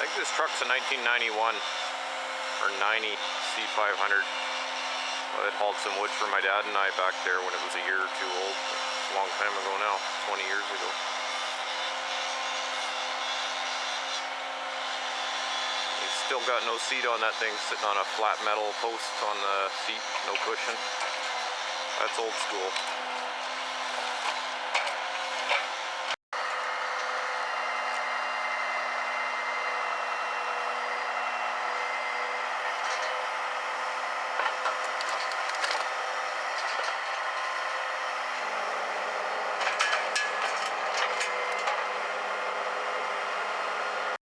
think this truck's a 1991 or 90 C500. Well, it hauled some wood for my dad and I back there when it was a year or two old. It's a long time ago now, 20 years ago. He's still got no seat on that thing, sitting on a flat metal post on the seat, no cushion. That's old school.